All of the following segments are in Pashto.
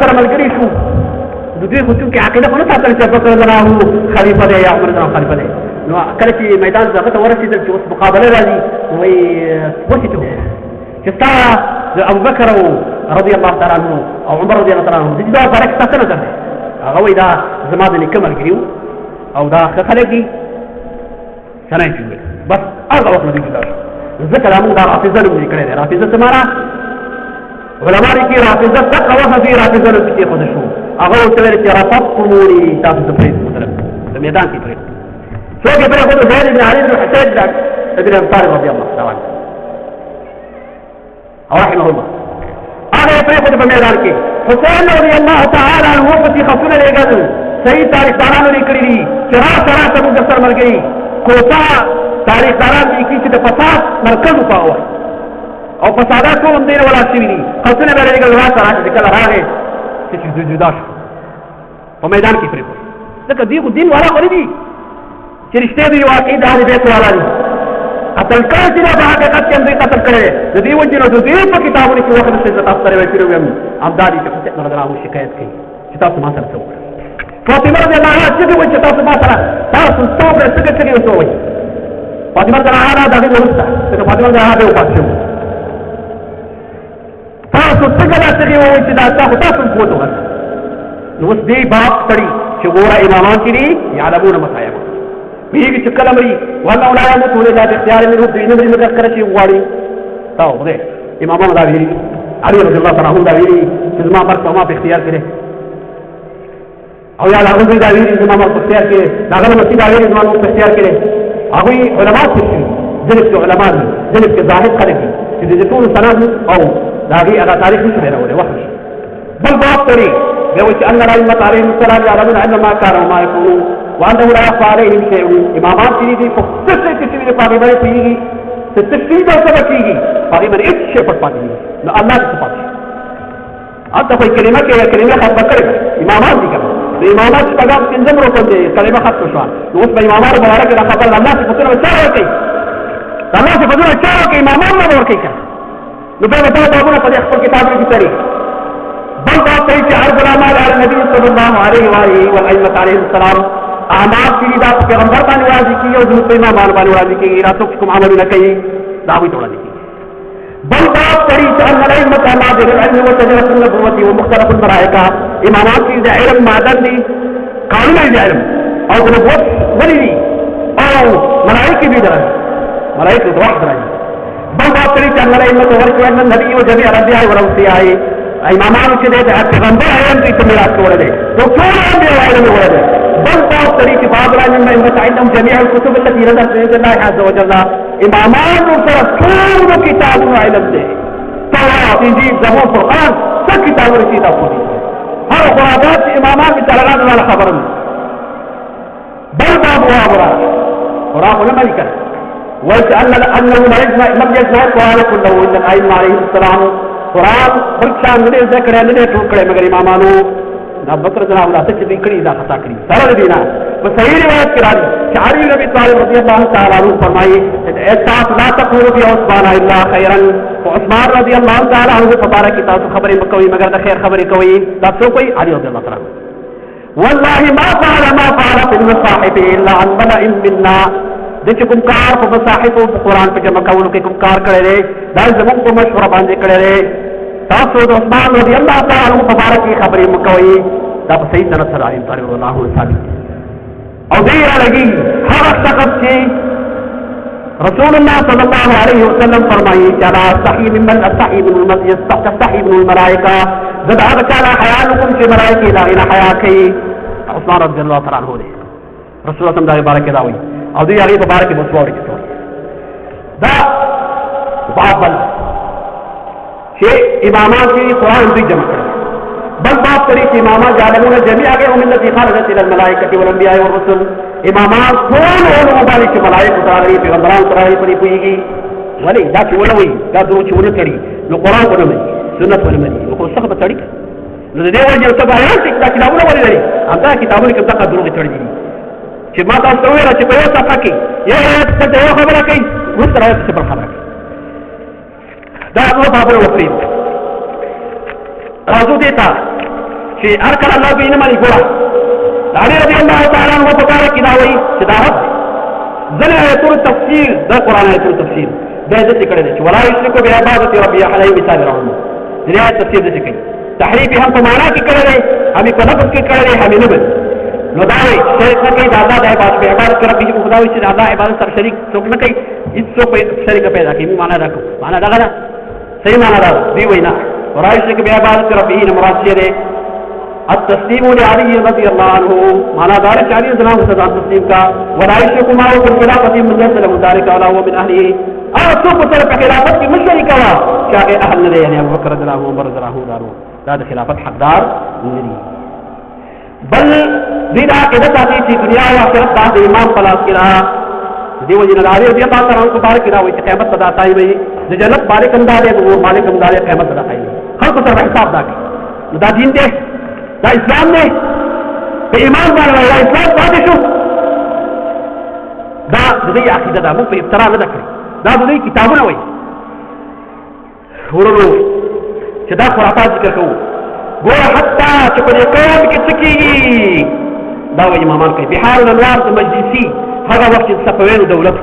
سره ملګري شو د دوی خو چونکې عقیده خو نه ساتل چې ابوبکر رضی الله عنه خلیفه دی یا عمر رضی الله عنه خلیفه دی نو کله چې میدان هغه ته ورسېدل چې اوس مقابله راځي وایي وسیته چې ستا د ابوبکر رضی الله تعالی عنه او عمر رضی الله تعالی عنه د دې باره کې څه نظر دی هغه وایي دا زما د نیکه ملګري وو او دا ښه خلک دي څنګه یې جوړ بس هغه وخت نه دی جدا شو ځکه دا موږ دا رافضه نوم یې کړی دی رافضه څه معنا علما لیکي رافضه دغه وخت کې رافضه نوم کې خود شو هغه ورته ویل چې رفضتموني تاسو ته پرېږدو مطلب د میدان کې پرېږدو څوک یې پرېښودو زید بن علي بن حسین ابن ابي طالب رضي الله عنه او رحمه الله هغه یې پرېښودو په میدان کې حسین رضي الله تعالی عنه پسې خطونه لېږل صحیح تاریخدانانو لیکلي دي چې راشه راشه موږ درسره ملګري کوټه تاریخدانان لیکي چې د فساد مرکز و په هغه وخت او فسادات ټول هم دې نه ولاړ شوي دي خطونه به یې لېږل راشه راشه چې کله راغی چې جدا شو په میدان کې پرېښود ځکه دوی خو دین والا خو نه دي چې رښتیا دوی واقعي د اهل بیت والا دي قتل کړی چې دا په حقیقت کې هم دوی قتل کړی دی د دې وجې نه د دوی په کتابونو کې وخت نشته زه تاسو سره یې کړی ویم همدا دي چې حسین رضی الله عنه شکایت کوي چې تاسو ما سره څه وکړل فاطمه رضی الله عنها څه وایي چې تاسو ما سره تاسو څه وکړل څه ورته وایي فاطمه رضی الله عنها د هغې وروسته ځکه فاطمه رضی الله عنها بیا وفات شوې تاسو څنګه دا څه وایي چې دا تاسو قوت وکړل نو اوس دې باب تړي چې ګوره امامان چې دي یعلمون مصائبه ویږي چې کله مري والله لا يموت الا باختیار منه دوی نه مري مګر کله چې غواړي تاو خدای امامان دا ویلي علي رضی الله تعالی عنه دا ویلي چې زما مرګ په ما په اختیار کې او یا هغه دا ویلي زما په اختیار کې دا هغه مسیح دا ویلي زما په اختیار کې هغه علما څه دي ځکه علما دي ځکه ظاهر خلک دي چې د ټول سند او دا هغه تاریخ نشي راوړي وخت بل باب تړي بيوت أن الأئمة عليهم السلام يعلمون أن ما كانوا وما يكونون وأنه لا يخفى عليهم شيء إمامات تريدي فقصة تسوي لفاقبا يفيجي تتفيد وسبكيجي فاقبا إيش شيء فرطاقي لا الله تسفاقي أنت في كلمة كلمة خط بكرك إمامات دي كمان الإمامات تقام تنزم ركن دي كلمة خط شوان نوصف بإمامات مبارك إذا خبر الله سفتنا بشارة كي الله سفتنا بشارة كي إمامات مبارك كي نبقى مثلا بابونا قد يخبر كتابه في التاريخ بل بات ہے کہ عرض العمال علی النبی صلی اللہ علیہ وآلہ والائمۃ علیہ السلام اعمال کی دا پیغمبر باندې واجب کی او د امام باندې واجب کی راتو کوم عمل نه کوي دا وی توړه دي بل بات ہے کہ ان الائمۃ اعمال العلم وتجربه النبوه ومختلف الملائکه امامات کی دا علم معدن دي قانون دی علم او نبوت ولي دي او ملائکه دي دا ملائکه د وحد راځي بل بات ہے کہ ان الائمۃ ورثوا النبي وجميع الانبياء والاولياء امامانو چې د پیغمبر علم دې ته میراث کړل دي نو ټول انبیاء علم ورته بل تاسو طریق بابران من متعلم جميع الكتب التي نزلت من الله عز وجل امامانو سره ټول کتابونه علم دي تورات انجیل زبور قرآن څه کتابونه چې تاسو دي هر خرافات امامان په تعالی ولا خبرن بل باب وابرا وراء الملك وجعل انه لم يجمع القرآن كله الا الائمه عليهم السلام قرآن بلشان نه ذکر نه ټول کړي مګر امامانو دا بکر جناب الله څخه دې کړی دا خطا کړی سره دینا په صحیح روایت کې راځي چې علي نبی طالب رضی الله تعالی عنہ فرمایي احساس لا تقول في عثمان الا خيرا عثمان رضی الله تعالی عنہ مبارک تاسو خبرې مکوئ مګر د خیر خبرې کوي دا څو کوي علي رضی الله تعالی والله ما فعل في المصاحف الا عن بلاء منا د چې کوم کار په مصاحف او قرآن په جمع کولو کې کوم کار کړی دی دا زموږ په مشوره باندې کړی دی تاسو د عثمان رضی الله تعالی عنہ مبارک خبرې مکوئ دا په صحیح سند سره علي طالب الله ثابت او دې راځي هر شخص چې رسول الله صلی الله علیه وسلم فرمایي چې لا استحي ممن استحي من المسجد تستحي من الملائکه زدا تعالی حیا لكم چې ملائکه دا نه حیا کوي عثمان رضی الله تعالی عنہ دی رسول الله صلی الله علیه وسلم دا وایي او دې هغه مبارک مسوار کې دا باب بل چې امامان کې قرآن دې جمع کړي بل باب طریق امامان جعلمون جميع غيرهم من الذي خرجت الى الملائكه والانبياء والرسل امامان ټول مبارک ملائکه تعالی پیغمبران تعالی پرې پويږي ولی دا چې ولوي دا چې ونه کړي نو قرآن ونه مې سنت ونه مې نو خو څه به تړي نو دې وجه ته بیان چې دا کتابونه ولې لري همدا کتابونه کې څنګه دروغ تړي دي چې ما تاسو ویل چې په یو صفحه کې یو خبره کوي ورته راځي په خبره دا نو بابر وکړي راځو دیتا چې هر کله الله به نه مانی ګوره علي رضی الله تعالی عنہ په کار کې دا وایي چې دا رب ځنه آیتونو تفسیر دا قرآن آیتونو تفسیر دا دې کړی دی چې ولا یشرک بعبادت ربی علیه مثال رحم دې آیت تفسیر دې کوي تحریف هم په معنا کې کړی دی هم په لفظ کې کړی دی هم نه بل نو دا وایي شریک نه کوي دا الله د عبادت ربی چې خدای چې الله عبادت سره شریک څوک نه کوي هیڅ څوک شریک پیدا کوي معنا دا معنا دا غره صحیح معنا دا دی وینا ولا یشرک بعبادت ربی نه مراد دی التسلیم لعلی رضی اللہ عنہ مانا دار علی السلام سے تسلیم کا ولا یشرک معه في الخلافة من ليس له ذلك ولا هو من اهله سوق طرف خلافت کی مشرک وا کہ اهل نے یعنی ابو بکر رضی اللہ عنہ عمر رضی اللہ عنہ دارو دا خلافت حقدار نہیں بل دینا کہ دتی تھی دنیا و آخرت دا امام خلاص کرا دیو جن علی رضی اللہ عنہ کو بارک کرا وہ قیامت ادا تائی وی جنت مالک اندار ہے وہ مالک اندار ہے قیامت ادا تائی ہر کو طرف حساب دا دا دین دے دا اسلام نے په ایمان باندې دا اسلام پاتې شو دا د دې عقیده ده موږ په ابتراء نه ده کړې دا د دې کتابونه وایي ورونو چې دا خرافات ذکر کوو ګوره حتی چې په دې قوم کې څه کېږي دا وایي امامان کوي بحار الانوار د مجلسي هغه وخت چې صفویانو دولت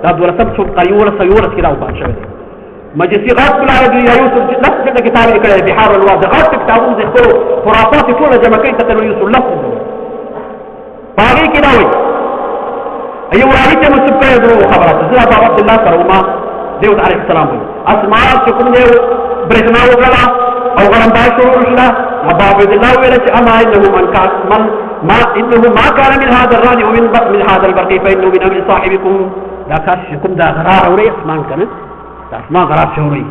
دا 1211 کې راوپات شوی دی مجلسي غاز كل على يوسف نفس جدا كتاب اللي كده بحار الواد غاز كتابون زي خلو خرافات كل جمع كي تقلوا يوسف لفظ باقي كده وي ايوه عليك مسب كده يدروا خبرات زي ابو عبد الله كروما داود عليه السلام وي اسماء شكون ديو بريزنا وغلا او غلام باشو رشلا ابو عبد الله ويلا اما انه من كان انه ما كان من هذا الراني ومن من هذا البرقي فانه من امر صاحبكم لا كاشكم ده غرار وري اسمان كان دا اسما غراب شوري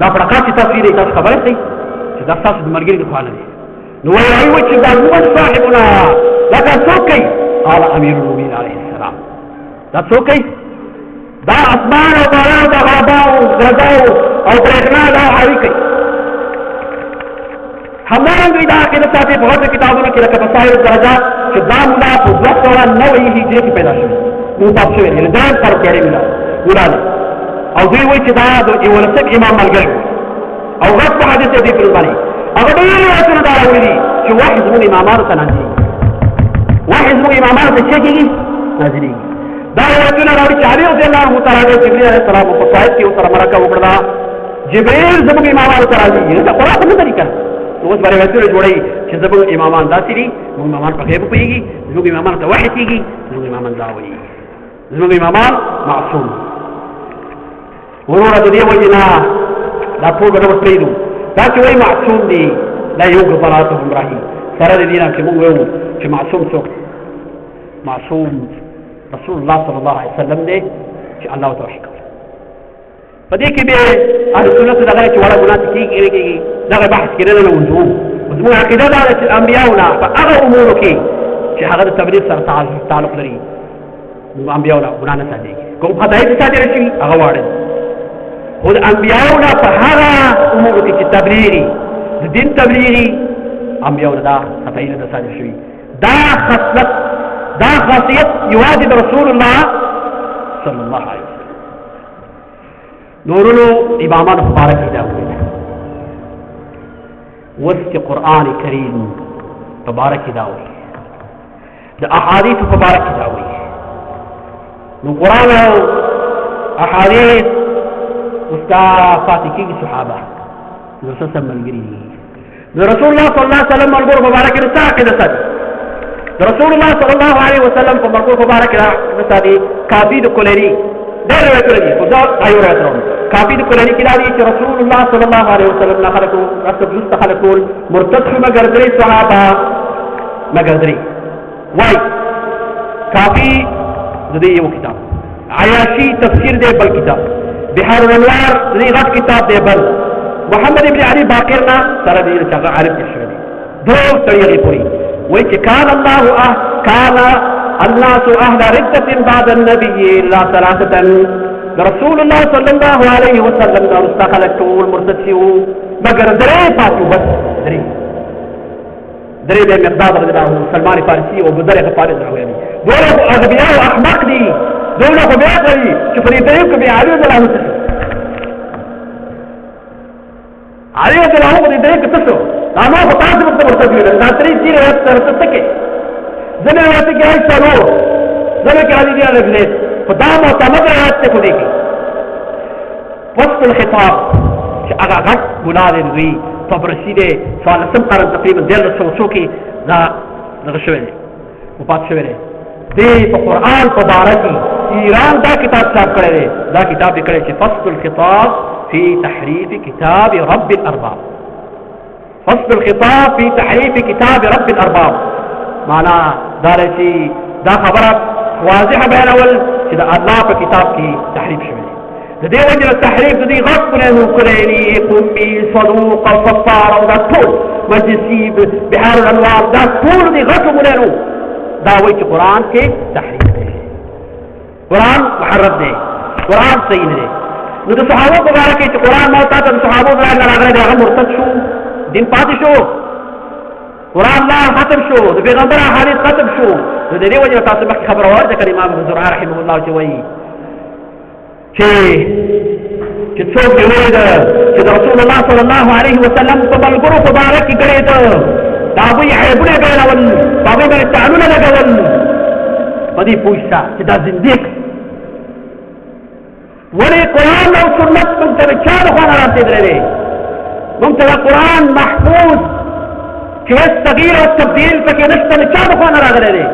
دا پړکاچ تفسیر ایت خبره دی چې دا تاسو د مرګ د خوانه دي نو وایي چې دا هو صاحبنا دا څوک دی قال امير المؤمنين عليه السلام دا څوک دی دا اسمان او باران دا غابا او غداو او برېښنا دا حاوی کوي همدارنګه دا کې د تاسو په هغه کتابونو کې لکه بصائر درجات چې دا مولا په 209 هجري کې پیدا شوی نو تاسو یې دا پر کېږي مولا او دوی وایي چې دا د ولسک امام ملګری او غټ په حدیث دی په باندې هغه ډېر راځي دا راوړي چې واحد زموږ امامانو ته نازلي واحد زموږ امامانو ته چې کېږي نازلي دا راځي راوړي چې علي رضی الله تعالی عنہ جبرئیل علیه السلام په صحیح کې سره مرکه وکړه جبرئیل زموږ امامانو ته راځي دا قرآن په طریقه اوس باندې راځي جوړي چې زموږ امامان داسې دي موږ امامان په غیب پوهیږي زموږ امامان ته وحی کېږي زموږ امامان دا وایي زموږ امامان معصوم ورونه د دې وجنا دا ټول به پریدو دا چې وایي معصوم دي لا یو غفرات ابراهیم سره دې نه چې موږ وایو چې معصوم څوک معصوم رسول الله صلی الله علیه وسلم دی چې الله توحید کوي په دې کې به اهل سنت دغه چې ولا ګناه کیږي دغه بحث کړي نه وځو زموږ عقیده دا چې انبیاءونه په هغه امور کې چې هغه د تبلیغ سره تعلق لري انبیاءونه ګناه نه ساتي کوم خدای ته ساتي راشي هغه واړي خو د انبیاءونه په هغه امور کې چې تبلیغي د دین تبلیغي انبیاءونه دا خدای نه ساتي شوی دا خصلت دا خاصیت یوازې د رسول الله صلی الله علیه وسلم نورونو امامانو مبارک دا وایي وسط قرآن کریم مبارک دا وایي د احادیث مبارک دا وایي نو قرآن او احادیث استا فاتحی کی صحابه رسول الله ملګری نو رسول الله صلی الله علیه وسلم مرګور مبارک رسا کې دسد رسول الله صلی الله علیه وسلم په مرګور مبارک رسا دي کافی د کولری ډېر راځي خدا ایو راځو کافی د کولری کې راځي چې رسول الله صلی الله علیه وسلم نه خلقو رسول خلقول مرتد مگر درې صحابه مگر درې وای کافی د دې یو کتاب عیاشی تفسیر دی بل کتاب بحار الانوار دې غټ کتاب دی بل محمد ابن علي باقرنا سره دې چې عارف شوی دی دوه تړي پوری وای چې کان الله کان الناس اهل رده بعد النبي الا ثلاثه رسول الله صلى الله عليه وسلم استخلت المرتد مگر درې پاتو بس درې د مقداد رضی الله عنه سلمان فارسی او بدر غفاری راوي دوله اغبياء او احمق دي دوله خو بیا کوي چې په دې کې بیا علي رضی الله عنه علي رضي الله عنه دې کې څه شو دا ما په تاسو په ورته ویل دا ترې چې راته څه کې زموږ راته کې راځي څلور زموږ کې راځي نه لګلې خدا معتمد راته کو دي کې وقت الخطاب چې هغه غټ ګناه دی فبرسي دي سوال سم قرن تقریبا 1300 کې دا دغه شوی دی وفات شوی دی په قرآن په باره کې ایران دا کتاب چاپ کړی دی دا کتاب یې کړی چې فصل الخطاب في تحريف كتاب رب الأرباب فصل الخطاب في تحريف كتاب رب الأرباب معنى دارتي دا خبرة واضحة بين أول كده الله في كتاب كي تحريف شمالي دي وجه التحريف دي غصب له كريني قمي صدوق وصفار ودا طول مجلسي بحار الأنوار دا طول دي غصب له دا وجه قرآن كي تحريف دي قرآن محرف دي قرآن صحيح دي نو د صحابه مبارک چې قرآن ما ته د صحابه مبارک راغلی هغه مرتد شو دین پاتې شو قرآن لا ختم شو د پیغمبر احادیث ختم شو نو د دې وجه تاسو مخکې خبره وایي چې امام ابن زرعه رحمه الله چې وایي چې څوک دی وایي چې رسول الله صلی الله علیه وسلم په ملګرو مبارک کې ګړې ده دا وایي عیبونه بیانول هغوی باندې تعلونه لګول په دې پوه شه چې دا زندیق ولی قرآن و سنت منتر چا دخوانا راسید رہے منتر قرآن محفوظ چویس تغییر و تبدیل فکی نشتر چا دخوانا راگ رہے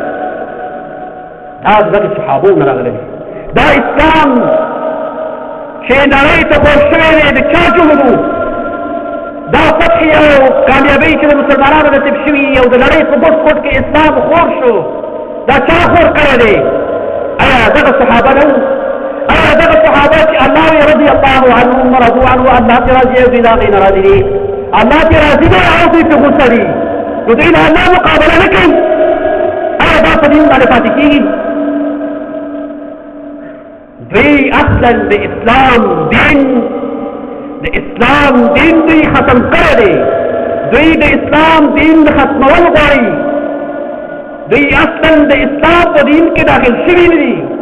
دا دغی صحابون راگ رہے دا اسلام چه نرائی تخوش شوئے دا چا جهدو دا فتحی و کامیابی چه مسلمانان رتب شوی و دا نرائی فبوش کود کے اسلام خور شو دا چا خور کرے ایا دغی صحابہ نو هذا الصحابة الله رضي الله عنهم ورضوا عنه الله تراضي في ذاقين راضي الله تراضي عاصي في غسري يدعي الله مقابلة لكم هذا فدين معرفاتك دي أصلا بإسلام دين دي ختم کرده دي إسلام دين ختم والغاري دي أصلا بإسلام ودين کے داخل شوی دي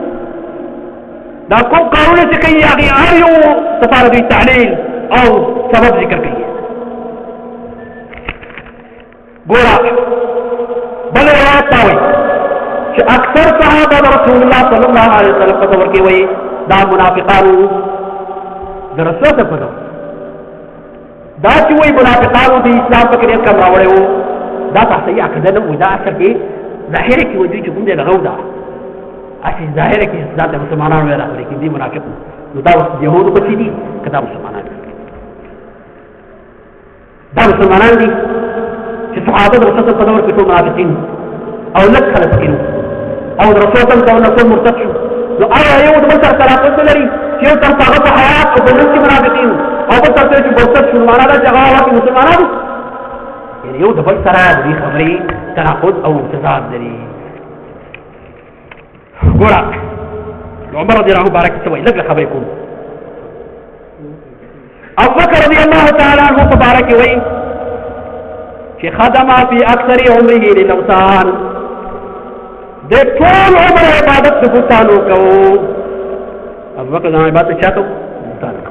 دا کوم قانون چې کوي هغه اړیو لپاره دوی تعلیل او سبب ذکر کوي ګوره بل روایت دا وایي چې اکثر صحابه رسول الله صلی الله علیه وسلم په ور کې وایي دا منافقانو د رسول ته پدو دا چې وایي منافقانو د اسلام په کې کم راوړی وو دا تاسو یې عقیده نه وي دا اثر کې ظاهر کې وایي چې کوم دې لغودا اسی ظاهر کې اسلام د مسلمانانو نه راغلي کې دي منافق نو دا اوس يهودو په دي کدا مسلمانان دا مسلمانان دي چې صحابه د رسول په دور کې ټول منافقین او لک خلک کېنو او رسول ته نو ټول مرتد شو نو یو د بل سره تلاقي لري چې یو تر هغه په حیات او بل کې منافقین او بل تر چې مرتد شو معنا دا هغه واکه مسلمانان یعنی یو د بل سره د خبرې تناقض او تضاد لري ګوره عمر رضی الله عنه بارک سوي لږ خبرې کوم ابو بکر رضی الله تعالی عنہ مبارک وي چې خدمه فی اکثر عمره للاوثان د ټول عمر عبادت د بوتانو کو ابو بکر د عبادت چاته بوتانو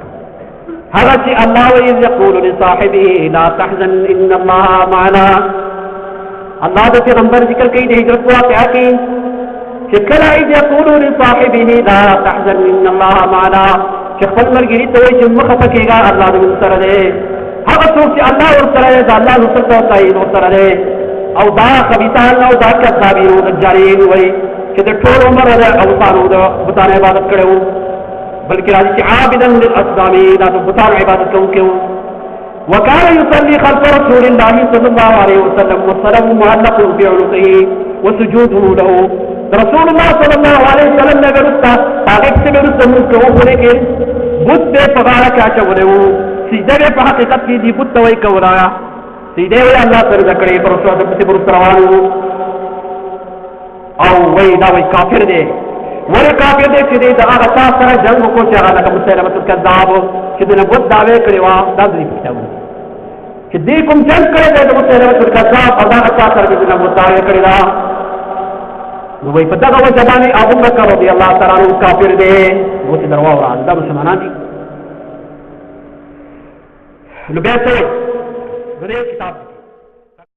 هغه چې الله یقول لصاحبه لا تحزن ان الله معنا الله د پیغمبر ذکر کوي د هجرت واقعا کې چې کله یقول لصاحبه لا تحزن ان الله معنا چې خپل مرګري ته وایي چې مخه پکېږه الله دې سره دی هغه څوک چې الله ورسره دی دا الله نصرت او تایید ورسره دی او دا خبيثان او دا کذابین او دجالین وایي چې د ټول عمر د اوثانو د بتانو عبادت کړو بلکې راځي چې عابدا للاصنام دا د بتانو عبادت کوونکو وكان يصلي خلف رسول الله صلى الله عليه وسلم والصلاه معلق في عنقه وسجوده له رسول الله صلى الله عليه وسلم نے گرتا تاکہ سے گرتا من کو ہونے کے بت دے پگارا کیا چولے وہ سجدے په حقیقت کی دی بت وای کولا سجدے وی الله پر ذکرې پر رسول الله پر روانو او وی دا وی کافر دی ور کافر دی چې دا هغه تاسو سره جنگ کو چې هغه د مسلمت کذاب چې د نبوت دعوی کړی و دا دې پښتو چې دې کوم جنگ کړی د مسلمت کذاب او دا هغه سره د نبوت دعوی کړی دا نو وی په دغه وجه باندې ابو بکر رضی الله تعالی عنہ کافر دی و چې دروا وران دا مسلمانان دي نو بیا څه وایي نو دې کتاب